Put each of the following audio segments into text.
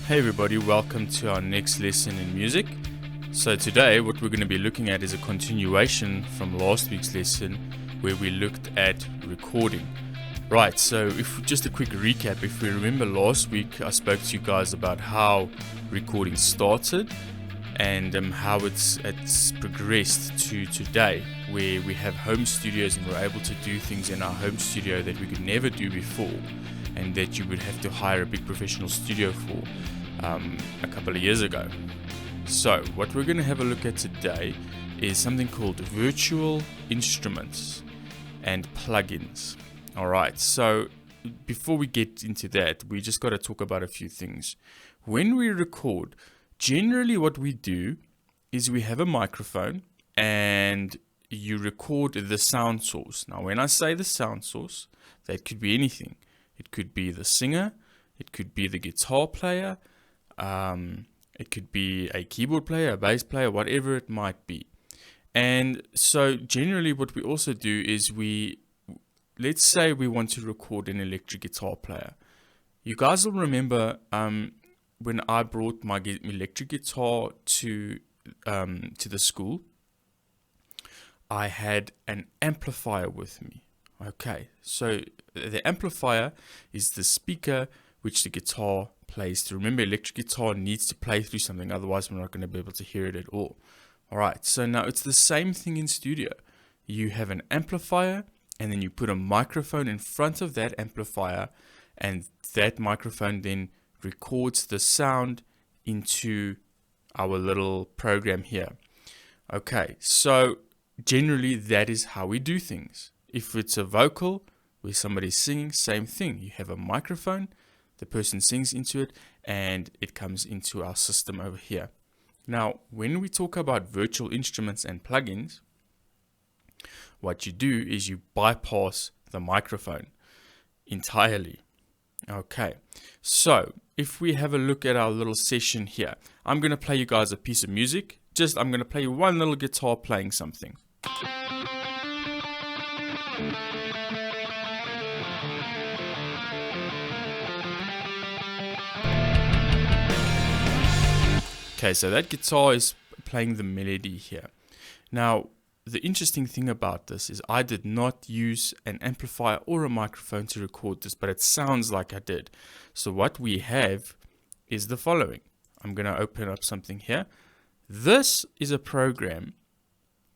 Hey everybody, welcome to our next lesson in music. So today what we're going to be looking at is a continuation from last week's lesson where we looked at recording. Right, so just a quick recap, if we remember last week I spoke to you guys about how recording started and how it's progressed to today, where we have home studios and we're able to do things in our home studio that we could never do before, and that you would have to hire a big professional studio for a couple of years ago. So what we're going to have a look at today is something called virtual instruments and plugins. Alright, so before we get into that, we just got to talk about a few things. When we record, generally what we do is we have a microphone and you record the sound source. Now when I say the sound source, that could be anything. It could be the singer, it could be the guitar player, it could be a keyboard player, a bass player, whatever it might be. And so generally what we also do is let's say we want to record an electric guitar player. You guys will remember when I brought my electric guitar to the school, I had an amplifier with me. Okay, so the amplifier is the speaker which the guitar plays through. Remember, electric guitar needs to play through something, otherwise we're not going to be able to hear it at all. Alright, so now it's the same thing in studio. You have an amplifier and then you put a microphone in front of that amplifier, and that microphone then records the sound into our little program here. Okay, so generally that is how we do things. If it's a vocal where somebody's singing, same thing. You have a microphone, the person sings into it, and it comes into our system over here. Now, when we talk about virtual instruments and plugins, what you do is you bypass the microphone entirely. Okay, so if we have a look at our little session here, I'm going to play you guys a piece of music. I'm going to play you one little guitar playing something. Okay, so that guitar is playing the melody here. Now, the interesting thing about this is I did not use an amplifier or a microphone to record this, but it sounds like I did. So what we have is the following. I'm going to open up something here. This is a program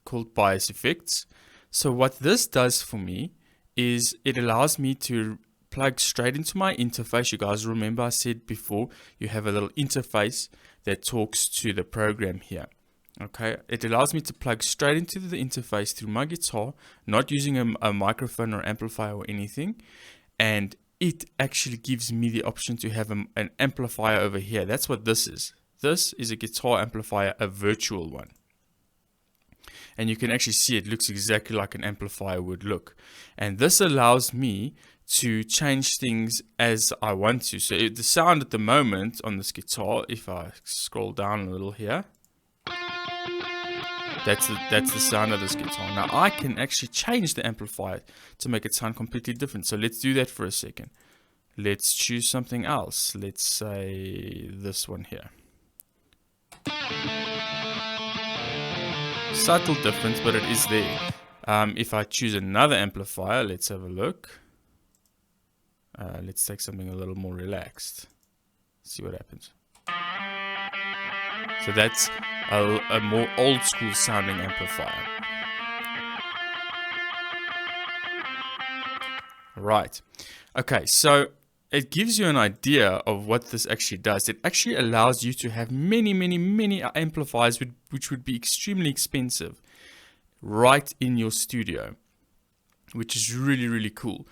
called Bias Effects. So what this does for me is it allows me to plug straight into my interface. You guys remember I said before, you have a little interface that talks to the program here. Okay, it allows me to plug straight into the interface through my guitar, not using a microphone or amplifier or anything, and it actually gives me the option to have an amplifier over here. That's what this is. This is a guitar amplifier, a virtual one. And you can actually see it looks exactly like an amplifier would look. And this allows me to change things as I want to. So the sound at the moment on this guitar, if I scroll down a little here, that's the sound of this guitar. Now I can actually change the amplifier to make it sound completely different. So let's do that for a second. Let's choose something else. Let's say this one here. Subtle difference, but it is there. If I choose another amplifier, let's have a look. Let's take something a little more relaxed. See what happens. So that's a more old school sounding amplifier. Right. Okay, so it gives you an idea of what this actually does. It actually allows you to have many amplifiers which would be extremely expensive right in your studio, which is really cool.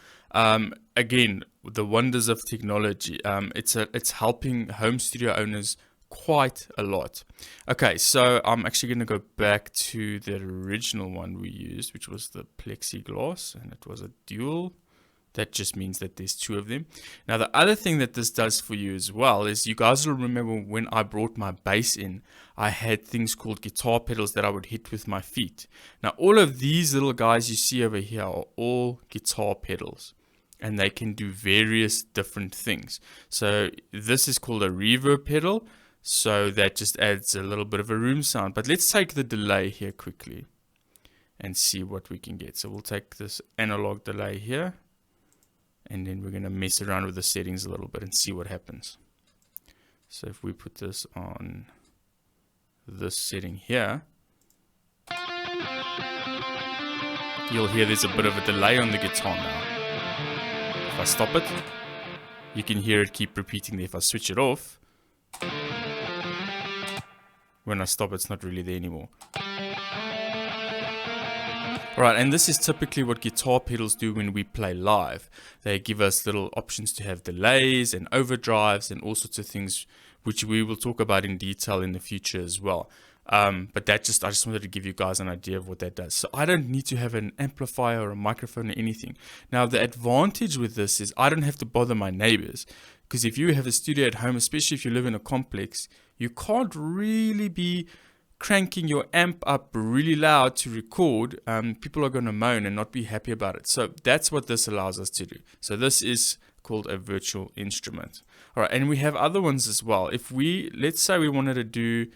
Again, the wonders of technology. It's helping home studio owners quite a lot. Okay, so I'm actually going to go back to the original one we used, which was the plexiglass, and it was a dual. That just means that there's two of them. Now, the other thing that this does for you as well is you guys will remember when I brought my bass in, I had things called guitar pedals that I would hit with my feet. Now, all of these little guys you see over here are all guitar pedals. and they can do various different things. So this is called a reverb pedal, so that just adds a little bit of a room sound. But let's take the delay here quickly and see what we can get. So we'll take this analog delay here, and then we're going to mess around with the settings a little bit and see what happens. So if we put this on this setting here, you'll hear there's a bit of a delay on the guitar now. If I stop it, you can hear it keep repeating there. If I switch it off, when I stop, it's not really there anymore. Alright, and this is typically what guitar pedals do when we play live. They give us little options to have delays and overdrives and all sorts of things, which we will talk about in detail in the future as well. But I just wanted to give you guys an idea of what that does. So I don't need to have an amplifier or a microphone or anything. Now the advantage with this is I don't have to bother my neighbors, because if you have a studio at home, especially if you live in a complex, you can't really be cranking your amp up really loud to record. People are going to moan and not be happy about it. So that's what this allows us to do. So this is called a virtual instrument. All right, and we have other ones as well. If let's say we wanted to do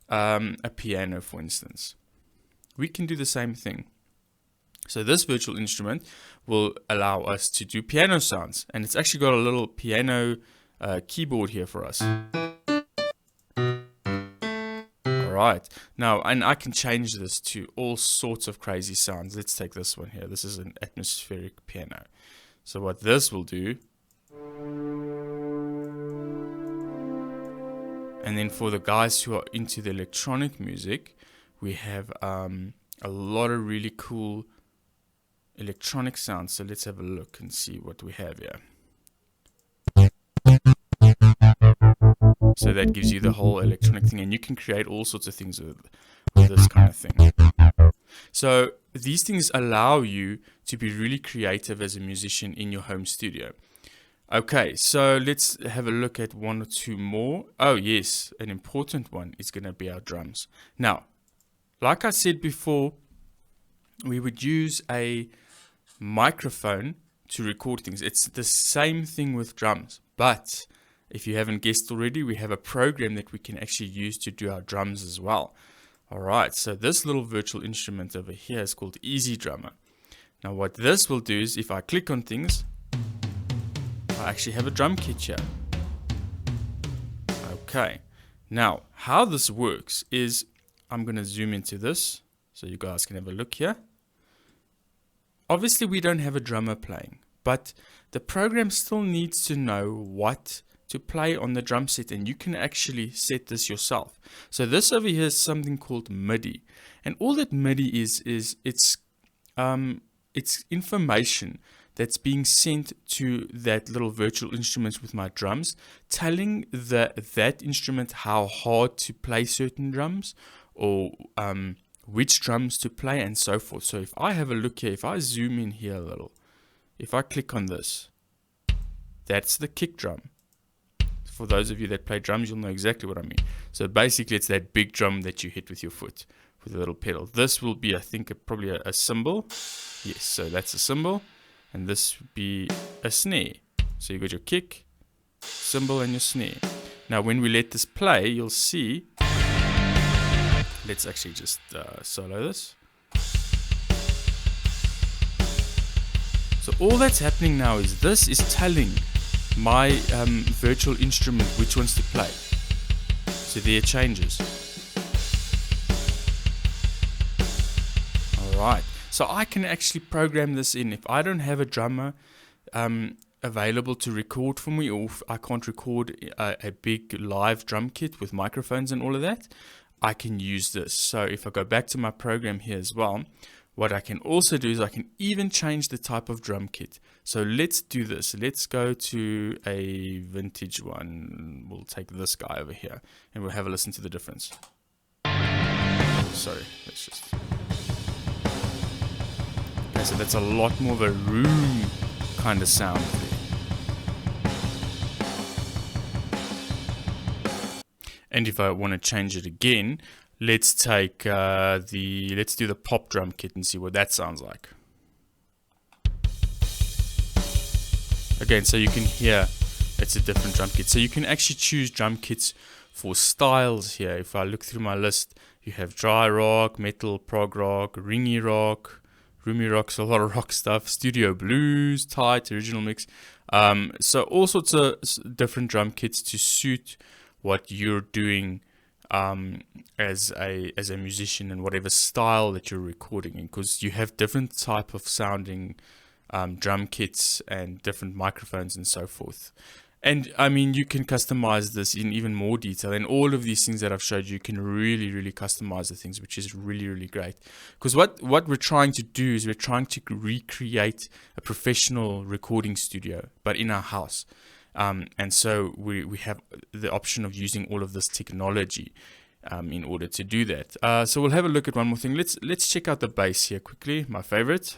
a piano, for instance, we can do the same thing. So this virtual instrument will allow us to do piano sounds, and it's actually got a little piano keyboard here for us. Alright, now, and I can change this to all sorts of crazy sounds. Let's take this one here. This is an atmospheric piano. So what this will do, and then for the guys who are into the electronic music, we have a lot of really cool electronic sounds. So let's have a look and see what we have here. So that gives you the whole electronic thing, and you can create all sorts of things with this kind of thing. So these things allow you to be really creative as a musician in your home studio. Okay, so let's have a look at one or two more. Oh yes, an important one is going to be our drums. Now, like I said before, we would use a microphone to record things. It's the same thing with drums, but if you haven't guessed already, we have a program that we can actually use to do our drums as well. Alright, so this little virtual instrument over here is called Easy Drummer. Now what this will do is, if I click on things, I actually have a drum kit here. Okay, now how this works is, I'm going to zoom into this so you guys can have a look here. Obviously we don't have a drummer playing, but the program still needs to know what to play on the drum set, and you can actually set this yourself. So this over here is something called MIDI, and all that MIDI is it's information that's being sent to that little virtual instrument with my drums, telling that instrument how hard to play certain drums, or which drums to play, and so forth. So if I have a look here, if I zoom in here a little, if I click on this, that's the kick drum. For those of you that play drums, you'll know exactly what I mean. So basically it's that big drum that you hit with your foot with a little pedal. This will be, I think, probably a cymbal. Yes, so that's a cymbal. And this would be a snare. So you got your kick, cymbal, and your snare. Now when we let this play, you'll see, let's actually just solo this. So all that's happening now is this is telling my virtual instrument which ones to play. So there it changes. Alright, so I can actually program this in. If I don't have a drummer available to record for me, or if I can't record a big live drum kit with microphones and all of that, I can use this. So if I go back to my program here as well, what I can also do is I can even change the type of drum kit. So let's do this. Let's go to a vintage one. We'll take this guy over here and we'll have a listen to the difference. Sorry, let's just... Okay, so that's a lot more of a room kind of sound there. And if I want to change it again, let's take let's do the pop drum kit and see what that sounds like. Again, so you can hear it's a different drum kit. So you can actually choose drum kits for styles here. If I look through my list, you have dry rock, metal, prog rock, ringy rock, roomy rock's a lot of rock stuff, studio blues, tight, original mix. So all sorts of different drum kits to suit what you're doing as a musician and whatever style that you're recording in, because you have different type of sounding drum kits and different microphones and so forth. And I mean, you can customize this in even more detail. And all of these things that I've showed you can really, really customize the things, which is really, really great. Because what we're trying to do is we're trying to recreate a professional recording studio, but in our house. And so we have the option of using all of this technology in order to do that. So we'll have a look at one more thing. Let's check out the bass here quickly, my favorite.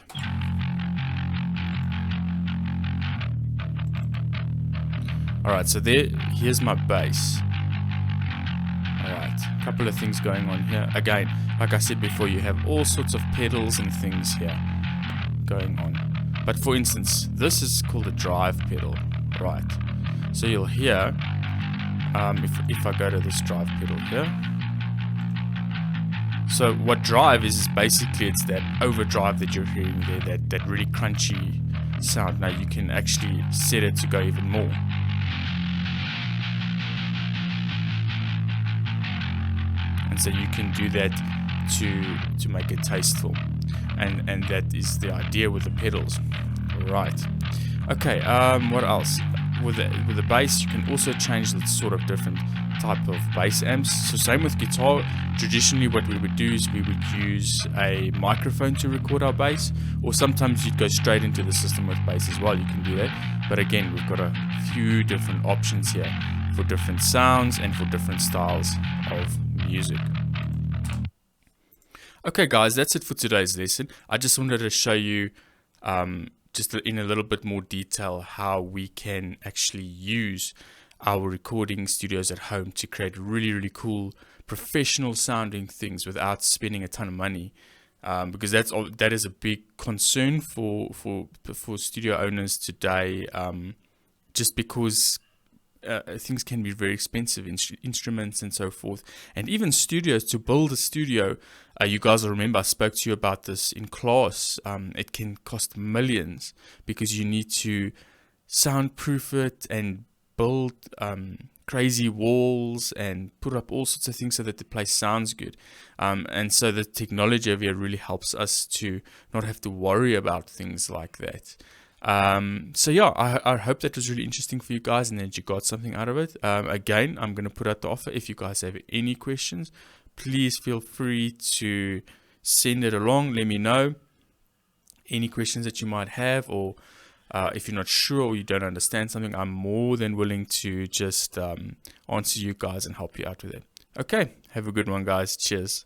Alright, so here's my bass. Alright, a couple of things going on here. Again, like I said before, you have all sorts of pedals and things here going on. But for instance, this is called a drive pedal. Right, so you'll hear, if I go to this drive pedal here. So what drive is basically, it's that overdrive that you're hearing there, that really crunchy sound. Now you can actually set it to go even more. And so you can do that to make it tasteful, and that is the idea with the pedals. Right. Okay. What else? With the bass, you can also change the sort of different type of bass amps. So same with guitar. Traditionally, what we would do is we would use a microphone to record our bass, or sometimes you'd go straight into the system with bass as well. You can do that. But again, we've got a few different options here for different sounds and for different styles of music. Okay guys, that's it for today's lesson. I just wanted to show you just in a little bit more detail how we can actually use our recording studios at home to create really, really cool professional sounding things without spending a ton of money, because that is a big concern for studio owners today, just because things can be very expensive, instruments and so forth, and even studios. To build a studio, you guys will remember I spoke to you about this in class. It can cost millions because you need to soundproof it and build crazy walls and put up all sorts of things so that the place sounds good. And so the technology over here really helps us to not have to worry about things like that. So yeah, I hope that was really interesting for you guys and that you got something out of it. Again, I'm going to put out the offer. If you guys have any questions, please feel free to send it along. Let me know any questions that you might have, or if you're not sure or you don't understand something, I'm more than willing to just answer you guys and help you out with it. Okay, have a good one guys. Cheers.